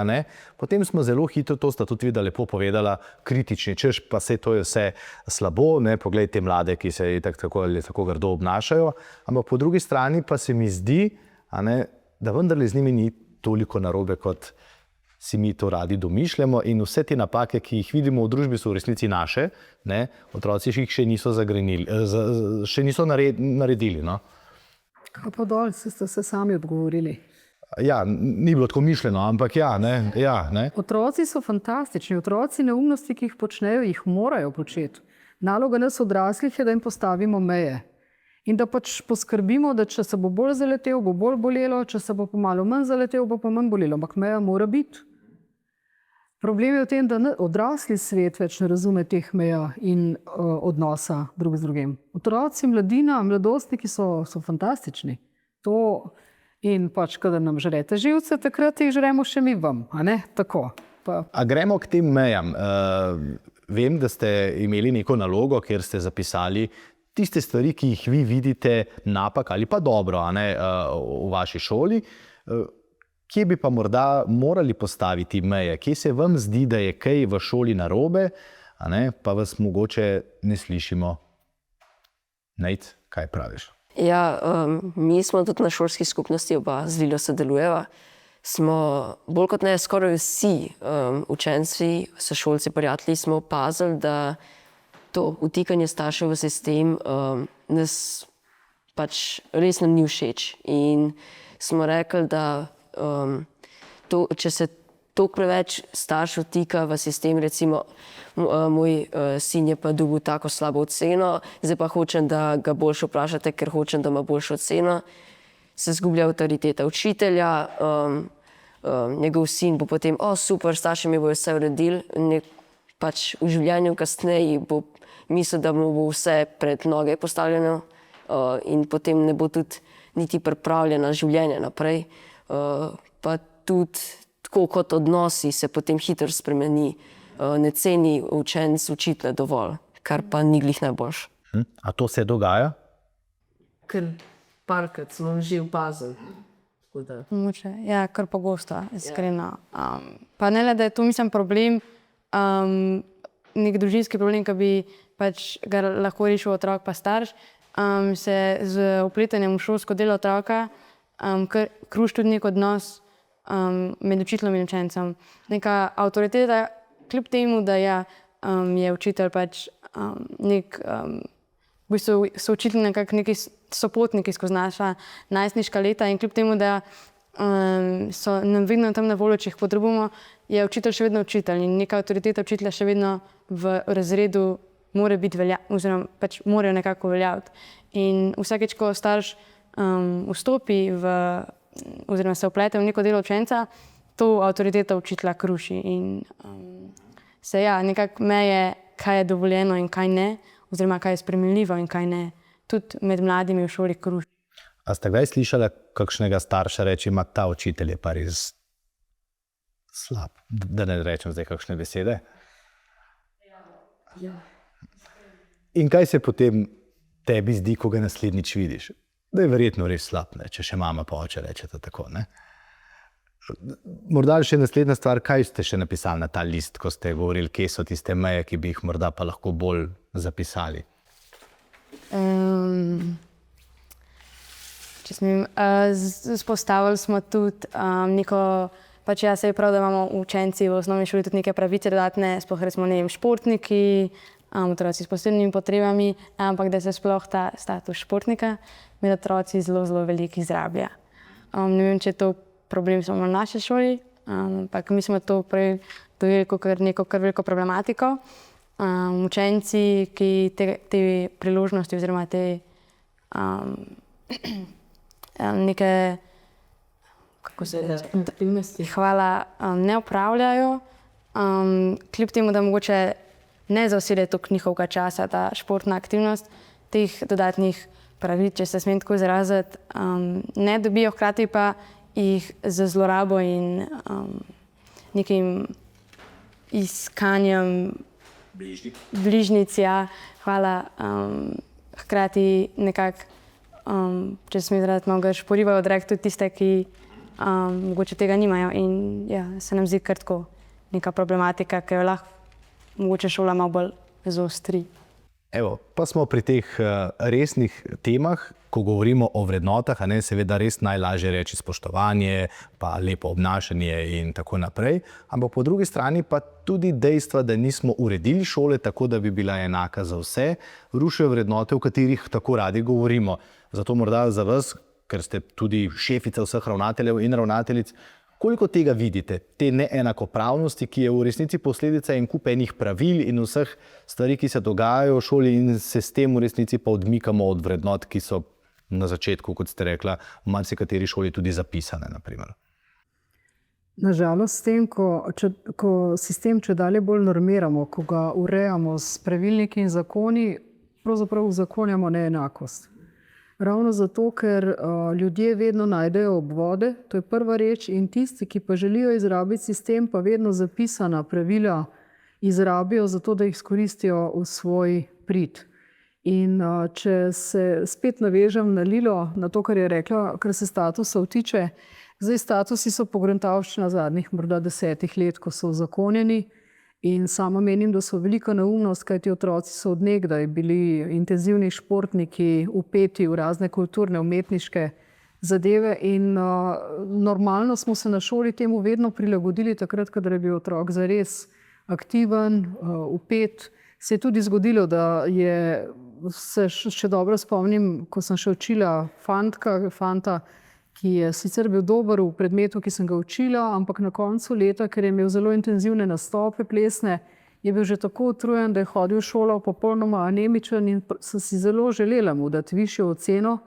Speaker 1: potem smo zelo hitro, to sta tudi Vida lepo povedala, kritični, češ pa to je vse slabo, poglejte mlade, ki se tako ali tako grdo obnašajo, ampak po drugi strani pa se mi zdi, da vendarle z njimi ni toliko narobe, kot si mi to radi domišljamo, in vse te napake, ki jih vidimo v družbi, so v resnici naše, otroci jih še niso zagrenili, še niso naredili. No?
Speaker 2: Kaj pa dol, ste se sami odgovorili?
Speaker 1: Ja, ni bilo tako mišljeno, ampak ja.
Speaker 2: Otroci so fantastični, otroci neumnosti, ki jih počnejo, jih morajo početi. Naloga nas odraslih je, da jim postavimo meje. In da pač poskrbimo, da če se bo bolj zaletel, bo bolj bolelo, če se bo pa malo manj zaletel, bo pa manj bolelo, ampak meja mora biti. Problem je v tem, da odrasli svet več ne razume teh meja in odnosa drug z drugim. Otroci, mladina, mladostniki so fantastični. In pač, kadar nam žrete živce, takrat jih žremo še mi vam, Tako.
Speaker 1: A gremo k tem mejam. Vem, da ste imeli neko nalogo, kjer ste zapisali tiste stvari, ki jih vi vidite napak ali pa dobro, v vaši šoli. Kje bi pa morda morali postaviti meje? Kje se vam zdi, da je kaj v šoli narobe, pa vas mogoče ne slišimo? Nejc, kaj praviš?
Speaker 4: Ja, mi smo tudi na šolski skupnosti, oba z Lilo sodelujeva. Smo bolj kot ne skoraj vsi učenci, sošolci, prijatelji smo opazili, da to vtikanje staršev v sistem nas pač res nam ni všeč. In smo rekli, da če se toliko preveč staršev vtika v sistem, recimo moj sin je pa dobil tako slabo oceno, zdaj pa hočem, da ga boljše vprašate, ker hočem, da ima boljšo oceno, se izgublja avtoriteta učitelja, njegov sin bo potem, super, starši mi bojo vse uredili, pač v življenju kasneje bo mislil, da mu bo vse pred noge postavljeno in potem ne bo tudi niti pripravljena življenje naprej. Pa tudi tako kot odnosi se potem hitro spremeni, ne ceni učenec učitelja dovolj, kar pa ni glih najboljše.
Speaker 1: A to se dogaja?
Speaker 5: Ker parkrat smo že opazili.
Speaker 3: Ja, kar pogosto, iskreno. Pa ne le, da je to, mislim, problem, nek družinski problem, ki bi pač ga lahko rešil otrok pa starš, se z vpletanjem v šolsko delo otroka kruši tudi nek odnos med učiteljem in učencem. Neka avtoriteta, kljub temu, da je učitelj pač nek, v bistvu so učitelji nekako neki sopotniki skozi naša najstniška leta in kljub temu, da so nam vedno tam na voljo, če jih potrebujemo, je učitelj še vedno učitelj in neka avtoriteta učitelja še vedno v razredu mora biti oziroma pač morajo nekako veljaviti. In vsakeč, ko starš vstopi oziroma se vplete v neko delo učenca, to avtoriteta učitelja kruši in se nekako meje, kaj je dovoljeno in kaj ne, oziroma kaj je sprejemljivo in kaj ne, tudi med mladimi v šoli kruši.
Speaker 1: A ste kdaj slišali kakšnega starša reči, ta učitelj je pa res slab, da ne rečem zdaj kakšne besede? Ja. In kaj se potem tebi zdi, ko ga naslednjič vidiš? Da je verjetno res slab, ne? Če še mama pa oče rečeta tako. Ne? Morda še naslednja stvar, kaj ste še napisali na ta list, ko ste govorili, kje so tiste meje, ki bi jih morda pa lahko bolj zapisali?
Speaker 3: Če smem, spostavili smo tudi neko, pač se je prav, da imamo učenci v osnovni šoli tudi neke pravice dodatne, sploh recimo, ne vem, športniki, otroci s posebnimi potrebami, ampak da se sploh ta status športnika med otroci zelo, zelo veliko izrablja. Ne vem, če je to problem samo v naši šoli, ampak mi smo to prej dojeli kot neko kar veliko problematiko. Učenci, ki te priložnosti oziroma te neke, kako se reče, ne opravljajo, kljub temu, da mogoče ne zaosede toliko njihovega časa ta športna aktivnost, teh dodatnih pravic, če se smem tako izraziti, ne dobijo, hkrati pa jih z zlorabo in nekim iskanjem bližnjic, hkrati nekako, če se smem izraziti, malo šporivajo odrek tudi tiste, ki mogoče tega nimajo in se nam zdi kar tako neka problematika, ki jo lahko mogoče šola malo bolj zaostri.
Speaker 1: Evo, pa smo pri teh resnih temah, ko govorimo o vrednotah, seveda res najlažje reči spoštovanje, pa lepo obnašanje in tako naprej, ampak po drugi strani pa tudi dejstva, da nismo uredili šole tako, da bi bila enaka za vse, rušijo vrednote, o katerih tako radi govorimo. Zato morda za vas, ker ste tudi šefica vseh ravnateljev in ravnateljic, koliko tega vidite, te neenakopravnosti, ki je v resnici posledica en kup enih pravil in vseh stvari, ki se dogajajo v šoli in se s tem v resnici pa odmikamo od vrednot, ki so na začetku, kot ste rekla, v marsikateri šoli tudi zapisane, naprimer.
Speaker 2: Nažalost, s tem, ko sistem čedalje bolj normiramo, ko ga urejamo s pravilniki in zakoni, pravzaprav uzakonjamo neenakost. Ravno zato, ker ljudje vedno najdejo obvode, to je prva reč, in tisti, ki pa želijo izrabiti sistem, pa vedno zapisana pravila izrabijo zato, da jih izkoristijo v svoj prid. In če se spet navežem na Lilo, na to, kar je rekla, kar se statusov tiče, zdaj statusi so pogruntavščina zadnjih morda 10 let, ko so uzakonjeni. In sama menim, da so velika neumnost, kajti otroci so od nekdaj bili intenzivni športniki, vpeti v razne kulturne, umetniške zadeve in normalno smo se na šoli temu vedno prilagodili takrat, kadar je bil otrok zares aktiven, vpet. Se je tudi zgodilo, da se še dobro spomnim, ko sem še učila fanta, ki je sicer bil dober v predmetu, ki sem ga učila, ampak na koncu leta, ker je imel zelo intenzivne nastope plesne, je bil že tako utrujen, da je hodil v šolo popolnoma anemičen in sem si zelo želela mu dati višjo oceno,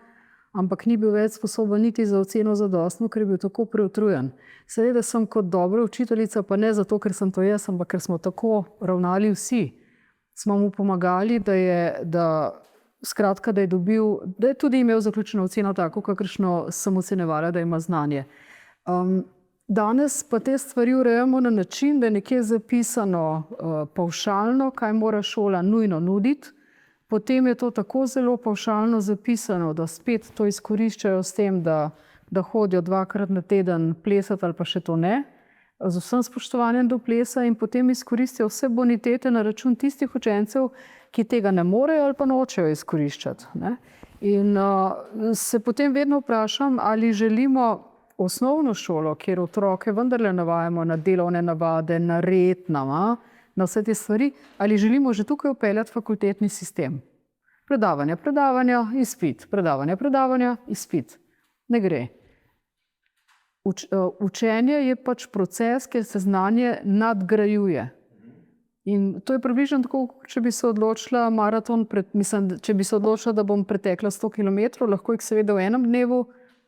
Speaker 2: ampak ni bil več sposoben niti za oceno zadostno, ker je bil tako preutrujen. Seveda sem kot dobra učiteljica, pa ne zato, ker sem to jaz, ampak ker smo tako ravnali vsi. Smo mu pomagali, da je tudi imel zaključeno oceno tako, kakršno sem ocenjevala, da ima znanje. Danes pa te stvari urejamo na način, da je nekje zapisano pavšalno, kaj mora šola nujno nuditi. Potem je to tako zelo pavšalno zapisano, da spet to izkoriščajo s tem, da hodijo 2-krat na teden plesati ali pa še to ne, z vsem spoštovanjem do plesa in potem izkoristijo vse bonitete na račun tistih učencev, ki tega ne morejo ali pa nočejo izkoriščati. In se potem vedno vprašam, ali želimo osnovno šolo, kjer otroke vendarle navajamo na delovne navade, na red, na vse te stvari, ali želimo že tukaj vpeljati fakultetni sistem. Predavanja, izpit, predavanja, izpit. Ne gre. Učenje je pač proces, kjer se znanje nadgrajuje. In to je približno tako, če bi se odločila če bi se odločila, da bom pretekla 100 km, lahko jih seveda v enem dnevu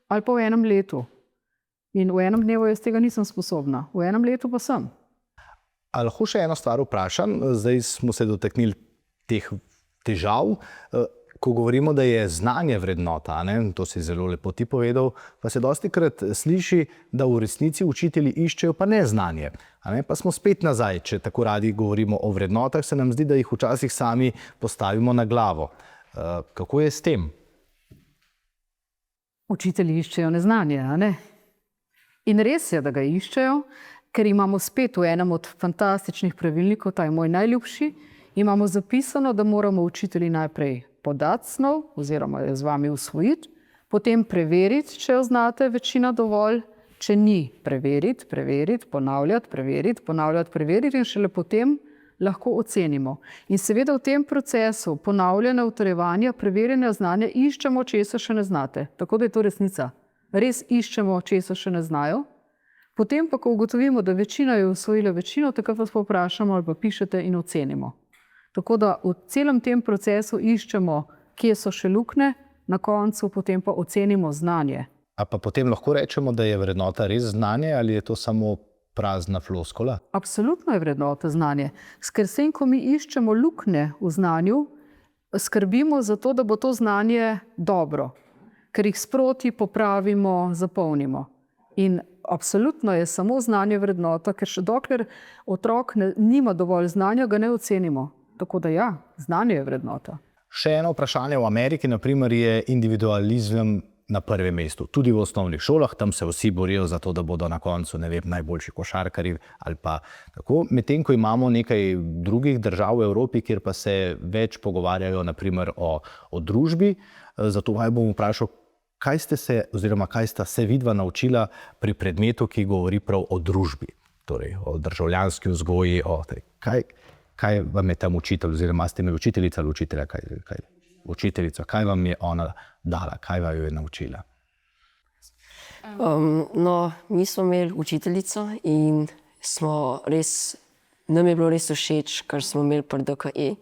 Speaker 2: ali pa v enem letu. In v enem dnevu jaz tega nisem sposobna, v enem letu pa sem.
Speaker 1: A lahko še eno stvar vprašam, zdaj smo se dotaknili teh težav, ko govorimo, da je znanje vrednota, to si zelo lepo ti povedal, pa se dostikrat sliši, da v resnici učitelji iščejo pa ne znanje. Pa smo spet nazaj, če tako radi govorimo o vrednotah, se nam zdi, da jih včasih sami postavimo na glavo. Kako je s tem?
Speaker 2: Učitelji iščejo neznanje, a ne? In res je, da ga iščejo, ker imamo spet v enem od fantastičnih pravilnikov, ta je moj najljubši, imamo zapisano, da moramo učitelji najprej podati snov oziroma jo z vami usvojiti, potem preveriti, če jo znate večina dovolj, če ni, preveriti, ponavljati in šele potem lahko ocenimo. In seveda v tem procesu ponavljanja, utrjevanja, preverjanja znanja iščemo, česa še ne znate. Tako da je to resnica. Res iščemo, česa še ne znajo. Potem pa, ko ugotovimo, da večina je usvojila večino, takrat vas povprašamo ali pa pišete in ocenimo. Tako da v celem tem procesu iščemo, kje so še luknje, na koncu potem pa ocenimo znanje.
Speaker 1: A pa potem lahko rečemo, da je vrednota res znanje ali je to samo prazna floskula?
Speaker 2: Absolutno je vrednota znanje. Ker s tem, ko mi iščemo luknje v znanju, skrbimo za to, da bo to znanje dobro, ker jih sproti popravimo, zapolnimo. In absolutno je samo znanje vrednota, ker še dokler otrok nima dovolj znanja, ga ne ocenimo. Tako da ja, znanje je vrednota.
Speaker 1: Še eno vprašanje v Ameriki, na primer, je individualizem na prvem mestu. Tudi v osnovnih šolah, tam se vsi borijo za to, da bodo na koncu, ne vem, najboljši košarkarji ali pa tako. Medtem, ko imamo nekaj drugih držav v Evropi, kjer pa se več pogovarjajo, na primer, o družbi. Zato vaju bom vprašal, kaj sta se vidva naučila pri predmetu, ki govori prav o družbi, torej o državljanski vzgoji, kaj vam je tam učitelj, oziroma ste imeli učiteljica ali učitelja, učiteljica, kaj vam je ona dala, kaj vam je naučila?
Speaker 4: Mi smo imeli učiteljico in nam je bilo res všeč, kar smo imeli pri DKE.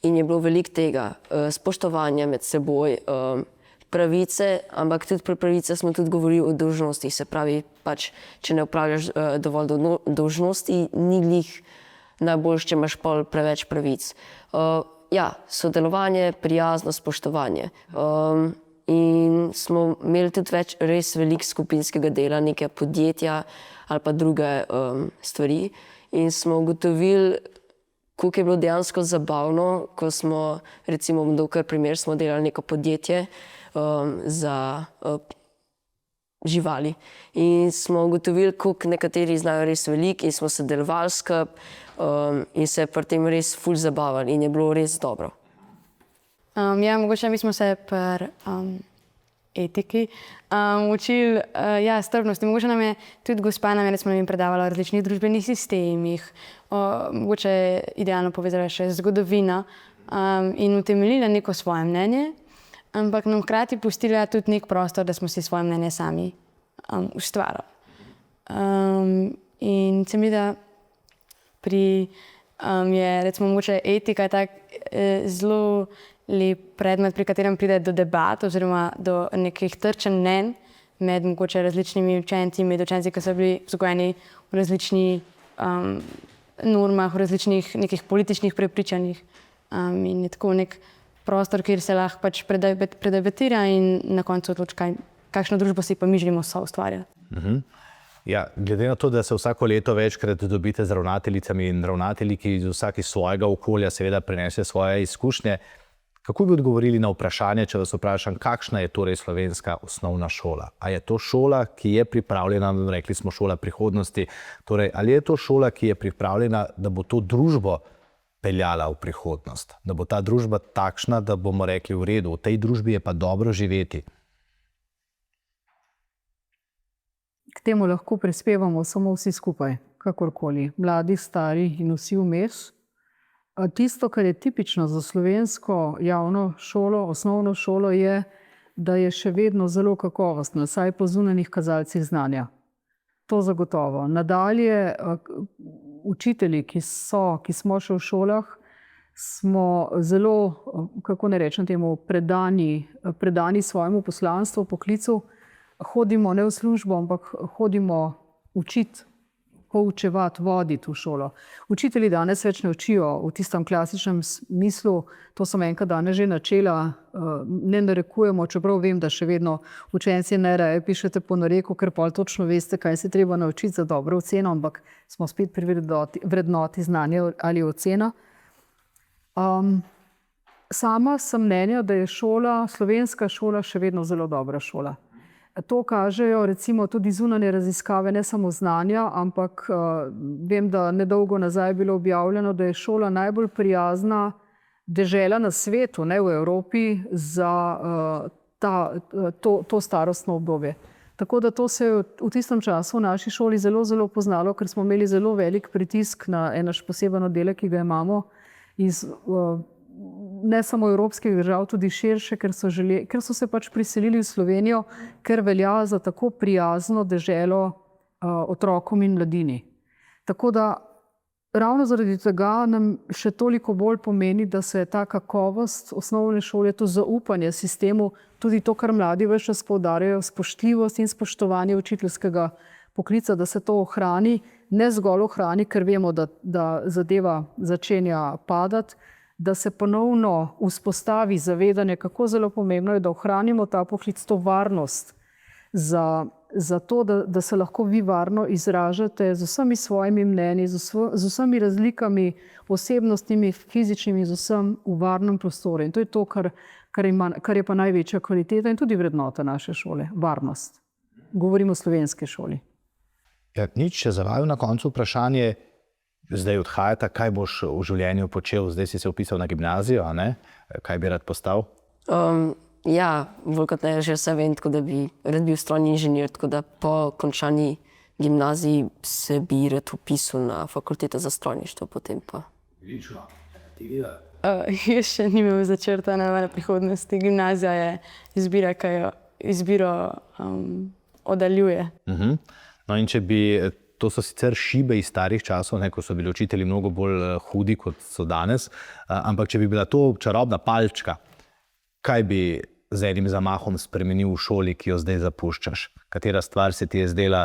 Speaker 4: In je bilo veliko tega, spoštovanja med seboj, pravice, ampak tudi pri pravice smo tudi govorili o dolžnosti. Se pravi, če ne opravljaš dovolj dolžnosti, ni glih najboljše, če imaš preveč pravic. Sodelovanje, prijazno, spoštovanje. In smo imeli tudi res veliko skupinskega dela, neke podjetja ali pa druge stvari. In smo ugotovili, koliko je bilo dejansko zabavno, ko smo, recimo, dokaj primer, smo delali neko podjetje za živali. In smo ugotovili, koliko nekateri znajo res veliko in smo se delovali skupaj in se pri tem res ful zabavali in je bilo res dobro.
Speaker 3: Mogoče mi smo se pri etiki učili strpnosti. Mogoče nam je tudi gospa predavala o različnih družbenih sistemih, mogoče idealno povezala še zgodovino in utemeljila neko svoje mnenje, ampak nam hkrati pustila tudi nek prostor, da smo si svoje mnenje sami ustvarili. In se mi da je recimo mogoče etika tak zelo lep predmet, pri katerem pride do debat oziroma do nekih trčenj mnenj med mogoče različnimi učenci, med učenci, ki so bili vzgojeni v različnih normah, v različnih nekih političnih prepričanjih. In je tako nek prostor, kjer se lahko predebatira in na koncu odloči, kakšno družbo si pa mi želimo soustvarjati.
Speaker 1: Glede na to, da se vsako leto večkrat dobite z ravnateljicami in ravnatelji, ki vsak iz svojega okolja seveda prenese svoje izkušnje, kako bi odgovorili na vprašanje, če vas vprašam, kakšna je torej slovenska osnovna šola? A je to šola, ki je pripravljena, rekli smo šola prihodnosti, torej ali je to šola, ki je pripravljena, da bo to družbo peljala v prihodnost? Da bo ta družba takšna, da bomo rekli v redu, v tej družbi je pa dobro živeti?
Speaker 2: K temu lahko prispevamo samo vsi skupaj, kakorkoli, mladi, stari in vsi vmes. Tisto, kar je tipično za slovensko javno šolo, osnovno šolo, je, da je še vedno zelo kakovostna, saj po zunanjih kazalcih znanja. To zagotovo. Nadalje, učitelji, ki smo še v šolah, smo zelo, kako ne rečem temu, predani svojemu poslanstvu, poklicu. Hodimo ne v službo, ampak hodimo učiti, poučevati, voditi v šolo. Učitelji danes več ne učijo v tistem klasičnem smislu, to sem enkrat danes že načela, ne narekujemo, čeprav vem, da še vedno učenci najraje pišete po nareku, ker pol točno veste, kaj se treba naučiti za dobro oceno, ampak smo spet pri vrednoti znanja ali ocena. Sama sem mnenja, da je slovenska šola še vedno zelo dobra šola. To kažejo recimo tudi zunanje raziskave, ne samo znanja, ampak vem, da nedolgo nazaj je bilo objavljeno, da je šola najbolj prijazna dežela na svetu, ne v Evropi, za to starostno obdobje. Tako da to se je v tistem času v naši šoli zelo, zelo poznalo, ker smo imeli zelo velik pritisk na naš poseben oddelek, ki ga imamo iz ne samo evropskih držav, tudi širše, ker so se pač priselili v Slovenijo, ker velja za tako prijazno deželo otrokom in mladini. Tako da ravno zaradi tega nam še toliko bolj pomeni, da se ta kakovost osnovne šole, to zaupanje sistemu, tudi to, kar mladi ves čas poudarjajo, spoštljivost in spoštovanje učiteljskega poklica, da se to ohrani, ne zgolj ohrani, ker vemo, da zadeva začenja padati, da se ponovno vzpostavi zavedanje, kako zelo pomembno je, da ohranimo ta poklic, to varnost za to, da se lahko vi varno izražate z vsemi svojimi mnenji, z vsemi razlikami, osebnostnimi, fizičnimi, z vsem v varnem prostoru. In to je to, kar je pa največja kvaliteta in tudi vrednota naše šole, varnost. Govorimo o slovenski šoli.
Speaker 1: Ja, nič, če zavaju na koncu vprašanje, zdaj odhajata, kaj boš v življenju počel, zdaj si se vpisal na gimnazijo, a ne? Kaj bi rad postal?
Speaker 4: Ja, veliko ne, že vse vem, tako da bi rad bil strojni inženir, tako da po končani gimnaziji se bi rad vpisal na fakulteto za strojništvo, potem pa.
Speaker 3: Jaz še nimam začrtane v prihodnosti. Gimnazija je izbira, ki jo izbiro oddaljuje.
Speaker 1: No in če bi, to so sicer šibe iz starih časov, ne, ko so bili učitelji mnogo bolj hudi, kot so danes, ampak če bi bila to čarobna palčka, kaj bi z enim zamahom spremenil v šoli, ki jo zdaj zapuščaš? Katera stvar se ti je zdela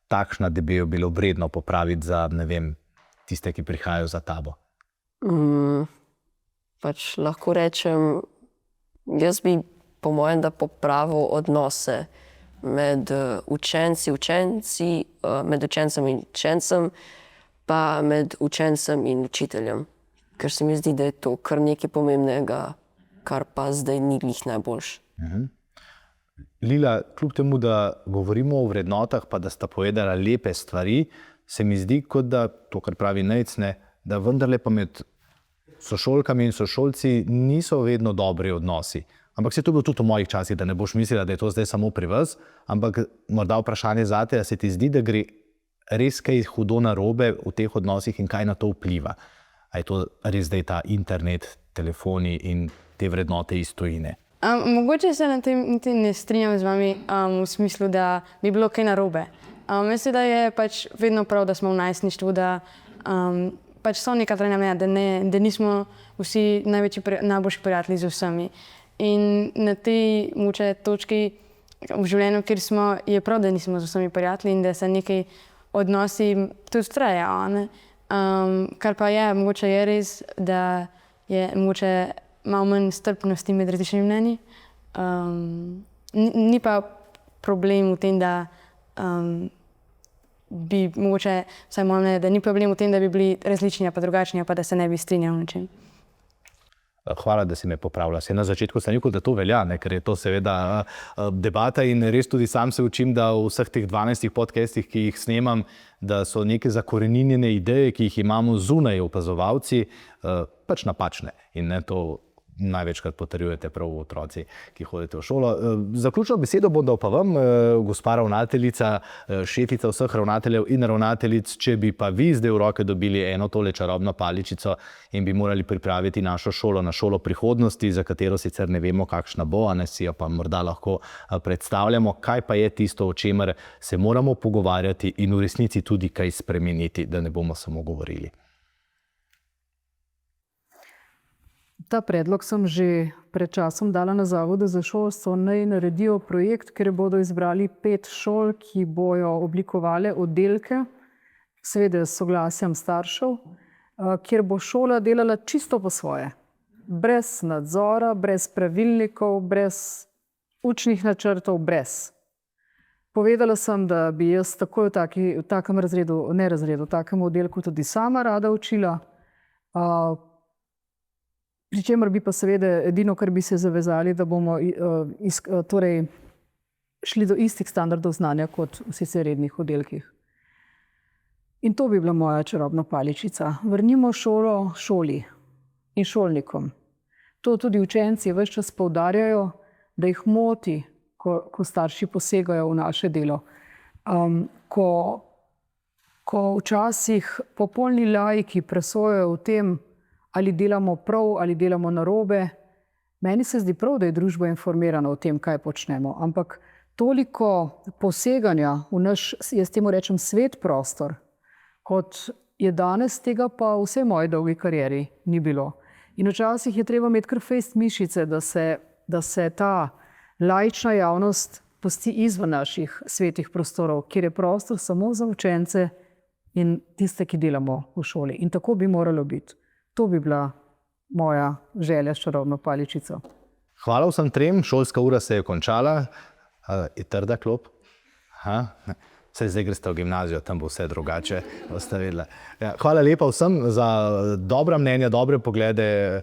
Speaker 1: takšna, da bi jo bilo vredno popraviti za, ne vem, tiste, ki prihajajo za tabo?
Speaker 4: Pač lahko rečem, jaz bi po mojem, da popravil odnose med med učencem in učencem, pa med učencem in učiteljem. Ker se mi zdi, da je to kar nekaj pomembnega, kar pa zdaj ni glih najboljše.
Speaker 1: Lila, kljub temu, da govorimo o vrednotah, pa da sta povedala lepe stvari, se mi zdi, kot da, to, kar pravi Nejc, da vendarle pa med sošolkami in sošolci niso vedno dobri odnosi. Ampak se to bilo tudi v mojih časih, da ne boš mislila, da je to zdaj samo pri vas, ampak morda vprašanje zate, a se ti zdi, da gre res kaj hudo narobe v teh odnosih in kaj na to vpliva? A je to res zdaj ta internet, telefoni in te vrednote iz tujine?
Speaker 3: Mogoče se na tem niti ne strinjam z vami v smislu, da bi bilo kaj narobe. Mislim, da je pač vedno prav, da smo v najstništvu, da pač so neka trajna meja, da nismo vsi najboljši prijatelji z vsemi. In na tej mogoče točki v življenju, kjer smo, je prav, da nismo z vsemi prijatelji in da se neki odnosi tudi trajajo. Kar pa je, mogoče je res, da je mogoče malo manj strpnosti med različnimi mnenji. Ni pa problem v tem, da bi mogoče, vsaj moje mnenje, da ni problem v tem, da bi bili različni pa drugačni, pa da se ne bi strinjali v ničem.
Speaker 1: Hvala, da si me popravila. Na začetku sem rekel, da to velja, ker je to seveda debata in res tudi sam se učim, da v vseh teh 12 podcastih, ki jih snemam, da so neke zakoreninjene ideje, ki jih imamo zunaj opazovalci, pač napačne. In to največkrat potrjujete prav otroci, ki hodite v šolo. Zaključno besedo bom dal pa vam, gospa ravnateljica, šefica vseh ravnateljev in ravnateljic, če bi pa vi zdaj v roke dobili eno tole čarobno paličico in bi morali pripraviti našo šolo na šolo prihodnosti, za katero sicer ne vemo, kakšna bo, a ne si jo pa morda lahko predstavljamo, kaj pa je tisto, o čemer se moramo pogovarjati in v resnici tudi kaj spremeniti, da ne bomo samo govorili.
Speaker 2: Ta predlog sem že pred časom dala na Zavodu za šolstvo, naj naredijo projekt, kjer bodo izbrali 5 šol, ki bojo oblikovale oddelke, seveda s soglasjem staršev, kjer bo šola delala čisto po svoje. Brez nadzora, brez pravilnikov, brez učnih načrtov, brez. Povedala sem, da bi jaz takoj v takem razredu, v takem oddelku tudi sama rada učila. Pri čemer bi pa seveda edino, kar bi se zavezali, da bomo torej šli do istih standardov znanja kot v sicer rednih oddelkih. In to bi bila moja čarobna paličica. Vrnimo šolo šoli in šolnikom. To tudi učenci ves čas poudarjajo, da jih moti, ko starši posegajo v naše delo. Ko včasih popolni laiki presojajo o tem, ali delamo prav, ali delamo narobe. Meni se zdi prav, da je družba informirana o tem, kaj počnemo, ampak toliko poseganja v naš, jaz temu rečem, svet prostor, kot je danes, tega pa v vsej moji dolgi karieri ni bilo. In včasih je treba imeti kar fejst mišice, da se ta laična javnost pusti izven naših svetih prostorov, kjer je prostor samo za učence in tiste, ki delamo v šoli. In tako bi moralo biti. To bi bila moja želja s čarobno paličico.
Speaker 1: Hvala vsem trem, šolska ura se je končala. Je trda klop? Saj zdaj greste v gimnazijo, tam bo vse drugače. Hvala lepa vsem za dobra mnenja, dobre poglede.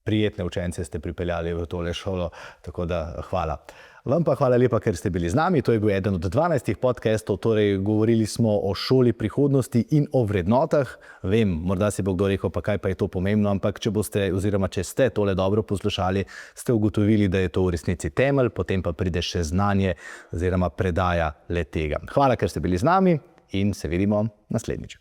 Speaker 1: Prijetne učence ste pripeljali v tole šolo, tako da hvala. Vam pa hvala lepa, ker ste bili z nami. To je bil eden od 12 podcastov, torej govorili smo o šoli prihodnosti in o vrednotah. Vem, morda si bo kdo rekel, pa kaj pa je to pomembno, ampak če boste, oziroma če ste tole dobro poslušali, ste ugotovili, da je to v resnici temelj, potem pa pride še znanje oziroma predaja le tega. Hvala, ker ste bili z nami in se vidimo naslednjič.